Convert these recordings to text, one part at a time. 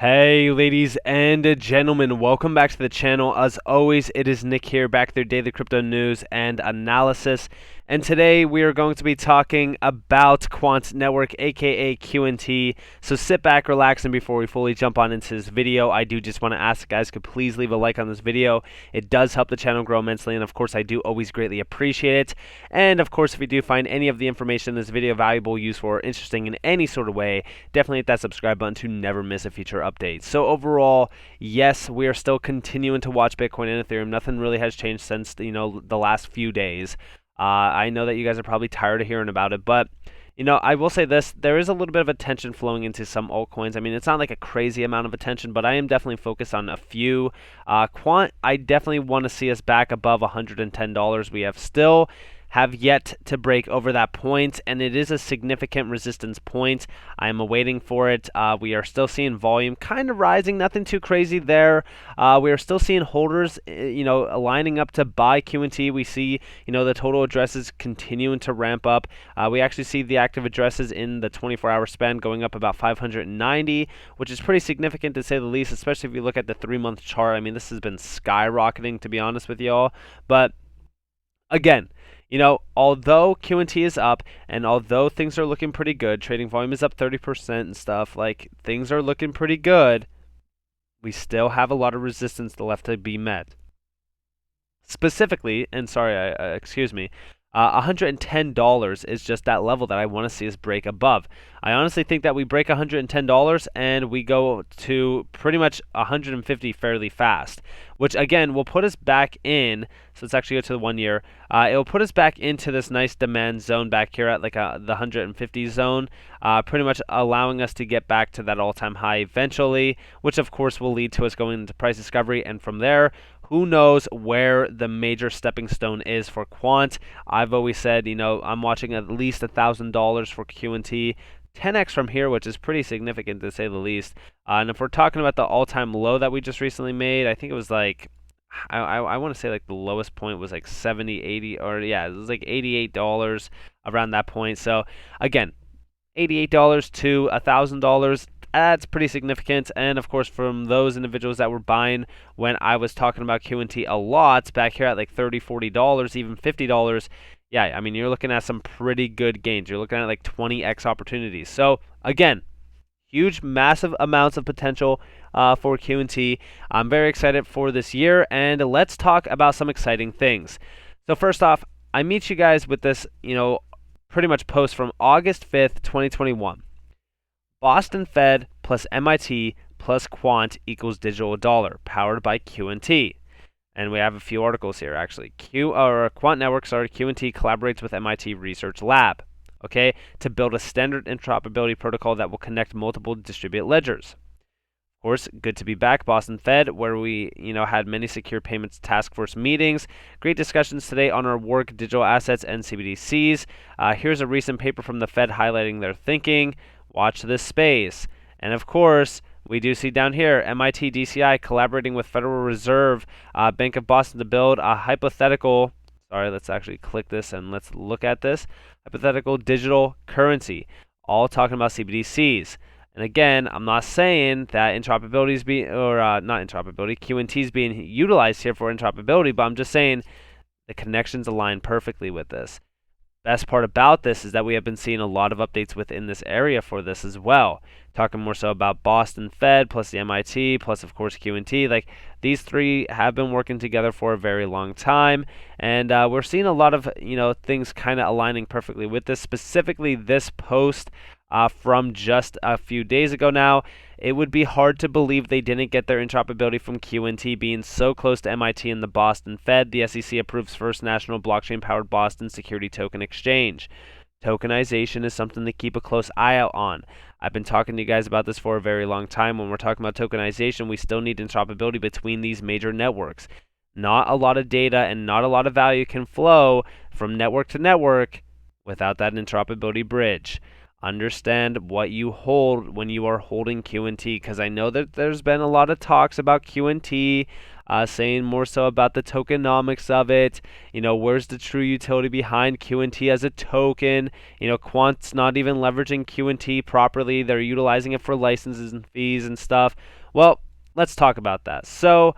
Hey ladies and gentlemen, welcome back to the channel. As always, it is Nick here, back with your daily crypto news and analysis. And today we are going to be talking about Quant Network, aka Qnt. So sit back, relax, and before we fully jump on into this video, I do just want to ask guys could please leave a like on this video. It does help the channel grow immensely, and of course I do always greatly appreciate it. And of course, if you do find any of the information in this video valuable, useful, or interesting in any sort of way, definitely hit that subscribe button to never miss a future update. So overall, yes, we are still continuing to watch Bitcoin and Ethereum. Nothing really has changed since the last few days. I know that you guys are probably tired of hearing about it, but I will say this: there is a little bit of attention flowing into some altcoins. I mean, it's not like a crazy amount of attention, but I am definitely focused on a few. Quant, I definitely want to see us back above $110. We have yet to break over that point, and it is a significant resistance point. I am awaiting for it. We are still seeing volume kind of rising, nothing too crazy there. We are still seeing holders, lining up to buy Qnt. We see, the total addresses continuing to ramp up. We actually see the active addresses in the 24-hour span going up about 590, which is pretty significant to say the least, especially if you look at the 3-month chart. I mean, this has been skyrocketing, to be honest with y'all. But again, although Qnt is up and although things are looking pretty good, trading volume is up 30% and stuff, like things are looking pretty good, we still have a lot of resistance left to be met. Specifically, and sorry, excuse me, $110 is just that level that I want to see us break above. I honestly think that we break $110 and we go to pretty much 150 fairly fast, which again will put us back in. So let's actually go to the 1 year. It will put us back into this nice demand zone back here at like the 150 zone, pretty much allowing us to get back to that all-time high eventually, which of course will lead to us going into price discovery, and from there, who knows where the major stepping stone is for Quant. I've always said, I'm watching at least $1,000 for Qnt. 10x from here, which is pretty significant to say the least. And if we're talking about the all-time low that we just recently made, I think it was like, I want to say like the lowest point was like 70, 80, or yeah, it was like $88 around that point. So again, $88 to $1,000. That's pretty significant, and of course from those individuals that were buying when I was talking about Qnt a lot back here at like $30, $40, even $50, yeah, I mean, you're looking at some pretty good gains. You're looking at like 20x opportunities. So again, huge, massive amounts of potential for Qnt. I'm very excited for this year, and let's talk about some exciting things. So first off, I meet you guys with this, pretty much post from August 5th, 2021. Boston Fed plus MIT plus Quant equals digital dollar, powered by Qnt. And we have a few articles here, actually. Quant Network, Qnt collaborates with MIT Research Lab, to build a standard interoperability protocol that will connect multiple distributed ledgers. Of course, good to be back, Boston Fed, where we, had many secure payments task force meetings. Great discussions today on our work, digital assets, and Cbdcs. Here's a recent paper from the Fed highlighting their thinking. Watch this space. And of course, we do see down here MIT DCI collaborating with Federal Reserve Bank of Boston to build a hypothetical, let's actually click this and let's look at this, hypothetical digital currency, all talking about Cbdcs. And again, I'm not saying that interoperability is being, not interoperability, Qnt is being utilized here for interoperability, but I'm just saying the connections align perfectly with this. Best part about this is that we have been seeing a lot of updates within this area for this as well. Talking more so about Boston Fed plus the MIT plus of course Qnt. Like these three have been working together for a very long time, and we're seeing a lot of things kind of aligning perfectly with this. Specifically, this post from just a few days ago now. It would be hard to believe they didn't get their interoperability from Qnt being so close to MIT and the Boston Fed. The SEC approves first national blockchain-powered Boston security token exchange. Tokenization is something to keep a close eye out on. I've been talking to you guys about this for a very long time. When we're talking about tokenization, we still need interoperability between these major networks. Not a lot of data and not a lot of value can flow from network to network without that interoperability bridge. understand what you hold when you are holding Qnt, because I know that there's been a lot of talks about Qnt, saying more so about the tokenomics of it. Where's the true utility behind Qnt as a token? Quant's not even leveraging Qnt properly. They're utilizing it for licenses and fees and stuff. Well, let's talk about that. So,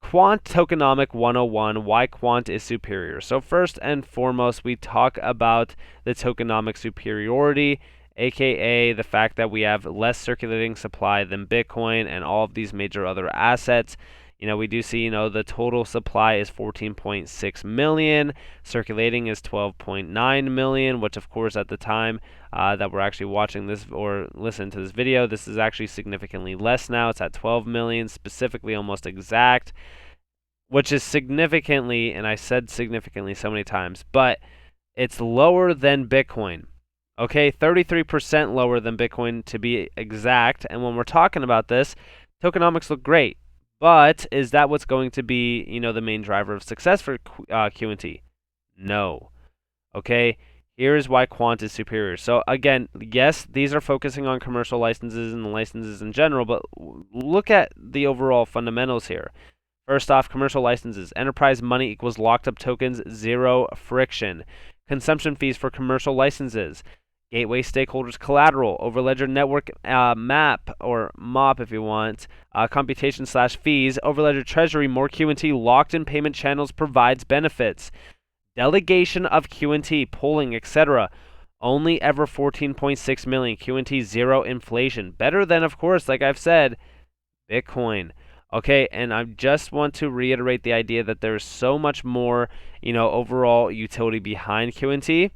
Quant Tokenomic 101, why Quant is superior. So first and foremost, we talk about the tokenomic superiority, aka the fact that we have less circulating supply than Bitcoin and all of these major other assets. We do see, the total supply is 14.6 million, circulating is 12.9 million, which of course at the time that we're actually watching this or listening to this video, this is actually significantly less now. It's at 12 million, specifically almost exact, which is significantly, and I said significantly so many times, but it's lower than Bitcoin. Okay, 33% lower than Bitcoin to be exact. And when we're talking about this, tokenomics look great. But is that what's going to be, the main driver of success for Qnt? No. Okay, here's why Quant is superior. So again, yes, these are focusing on commercial licenses and licenses in general, but look at the overall fundamentals here. First off, commercial licenses. Enterprise money equals locked up tokens, zero friction. Consumption fees for commercial licenses. Gateway stakeholders collateral, Overledger network map or MOP if you want, computation/fees, Overledger treasury, more Qnt, locked in payment channels provides benefits. Delegation of Qnt, polling, etc. Only ever 14.6 million, Qnt zero inflation. Better than, of course, like I've said, Bitcoin. Okay, and I just want to reiterate the idea that there's so much more, overall utility behind Qnt.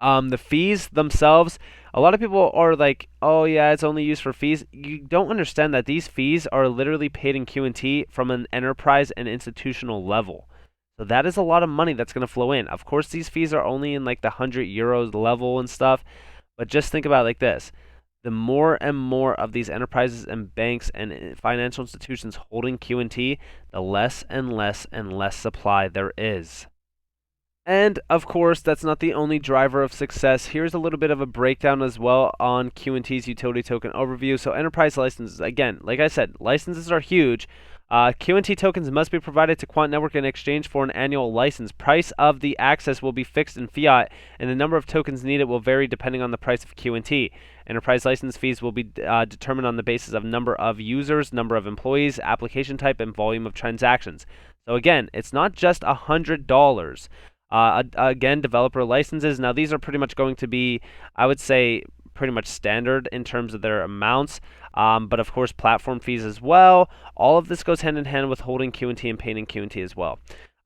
The fees themselves, a lot of people are like, oh yeah, it's only used for fees. You don't understand that these fees are literally paid in Qnt from an enterprise and institutional level. So that is a lot of money that's going to flow in. Of course, these fees are only in like the 100 euros level and stuff, but just think about it like this. The more and more of these enterprises and banks and financial institutions holding Qnt, the less and less and less supply there is. And of course, that's not the only driver of success. Here's a little bit of a breakdown as well on Qnt's utility token overview. So enterprise licenses, again, like I said, licenses are huge. Qnt tokens must be provided to Quant Network in exchange for an annual license. Price of the access will be fixed in fiat, and the number of tokens needed will vary depending on the price of Qnt. Enterprise license fees will be determined on the basis of number of users, number of employees, application type, and volume of transactions. So again, it's not just $100. Again, developer licenses. Now, these are pretty much going to be, I would say, pretty much standard in terms of their amounts. But of course, platform fees as well. All of this goes hand in hand with holding Qnt and paying in Qnt as well.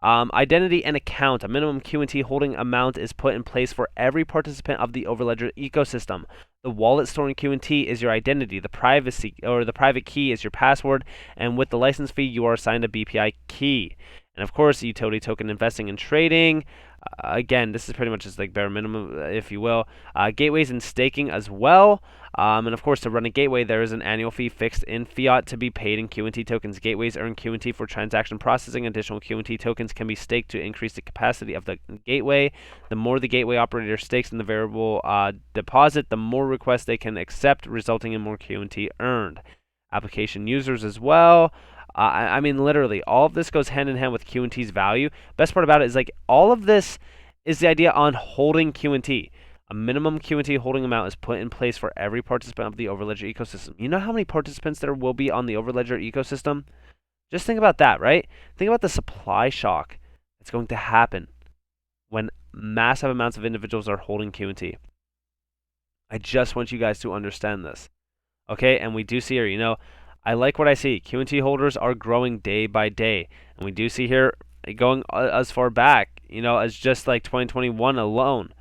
Identity and account. A minimum Qnt holding amount is put in place for every participant of the Overledger ecosystem. The wallet storing Qnt is your identity. The private key is your password. And with the license fee, you are assigned a BPI key. And of course, utility token investing and trading. Again, this is pretty much just like bare minimum, if you will. Gateways and staking as well. And of course, to run a gateway, there is an annual fee fixed in fiat to be paid in Qnt tokens. Gateways earn Qnt for transaction processing. Additional Qnt tokens can be staked to increase the capacity of the gateway. The more the gateway operator stakes in the variable deposit, the more requests they can accept, resulting in more Qnt earned. Application users as well. I mean, literally, all of this goes hand in hand with Qnt's value. Best part about it is, like, all of this is the idea on holding Qnt. A minimum Qnt holding amount is put in place for every participant of the Overledger ecosystem. You know how many participants there will be on the Overledger ecosystem? Just think about that, right? Think about the supply shock that's going to happen when massive amounts of individuals are holding Qnt. I just want you guys to understand this. Okay, and we do see here, I like what I see. Qnt holders are growing day by day. And we do see here going as far back, as just like 2021 alone.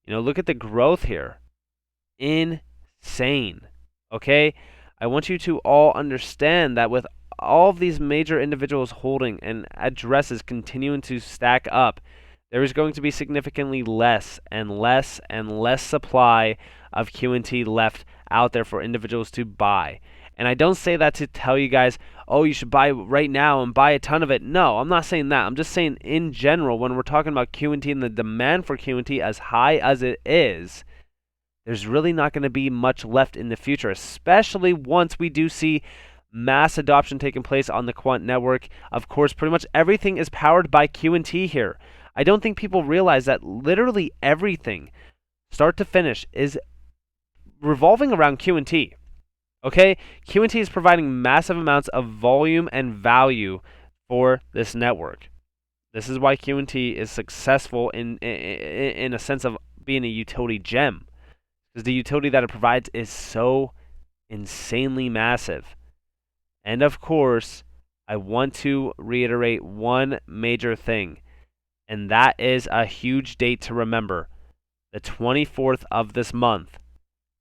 Look at the growth here. Insane. Okay? I want you to all understand that with all of these major individuals holding and addresses continuing to stack up, there is going to be significantly less and less and less supply of Qnt left out there for individuals to buy. And I don't say that to tell you guys, oh, you should buy right now and buy a ton of it. No, I'm not saying that. I'm just saying in general, when we're talking about Qnt and the demand for Qnt as high as it is, there's really not going to be much left in the future, especially once we do see mass adoption taking place on the Quant network. Of course, pretty much everything is powered by Q&T here. I don't think people realize that literally everything, start to finish, is revolving around Q&T. Okay? Q&T is providing massive amounts of volume and value for this network. This is why Q&T is successful in a sense of being a utility gem, because the utility that it provides is so insanely massive. And of course, I want to reiterate one major thing, and that is a huge date to remember. The 24th of this month.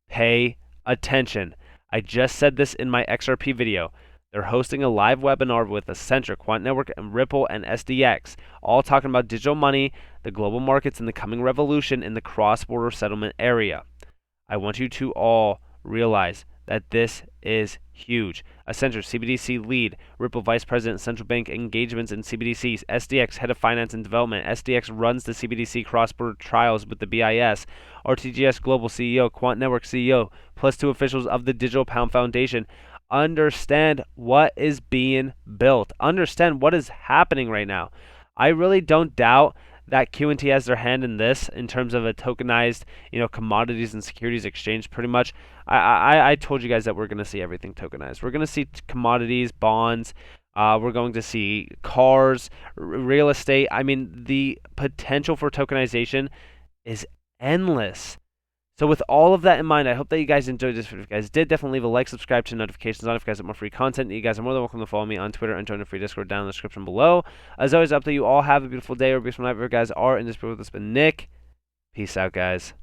Pay attention. I just said this in my XRP video. They're hosting a live webinar with Accenture, Quant Network, and Ripple, and SDX, all talking about digital money, the global markets, and the coming revolution in the cross-border settlement area. I want you to all realize that this is huge. Accenture, CBDC lead, Ripple Vice President, Central Bank Engagements in CBDCs, SDX Head of Finance and Development, SDX runs the CBDC cross-border trials with the BIS, RTGS Global CEO, Quant Network CEO, plus 2 officials of the Digital Pound Foundation. Understand what is being built. Understand what is happening right now. I really don't doubt that Q&T has their hand in this in terms of a tokenized, commodities and securities exchange. Pretty much, I told you guys that we're going to see everything tokenized. We're going to see commodities, bonds. We're going to see cars, real estate. I mean, the potential for tokenization is endless. So with all of that in mind, I hope that you guys enjoyed this video. If you guys did, definitely leave a like, subscribe, turn notifications on if you guys want more free content. You guys are more than welcome to follow me on Twitter and join the free Discord down in the description below. As always, I hope that you all have a beautiful day or a beautiful night wherever you guys are in this video. This has been Nick. Peace out, guys.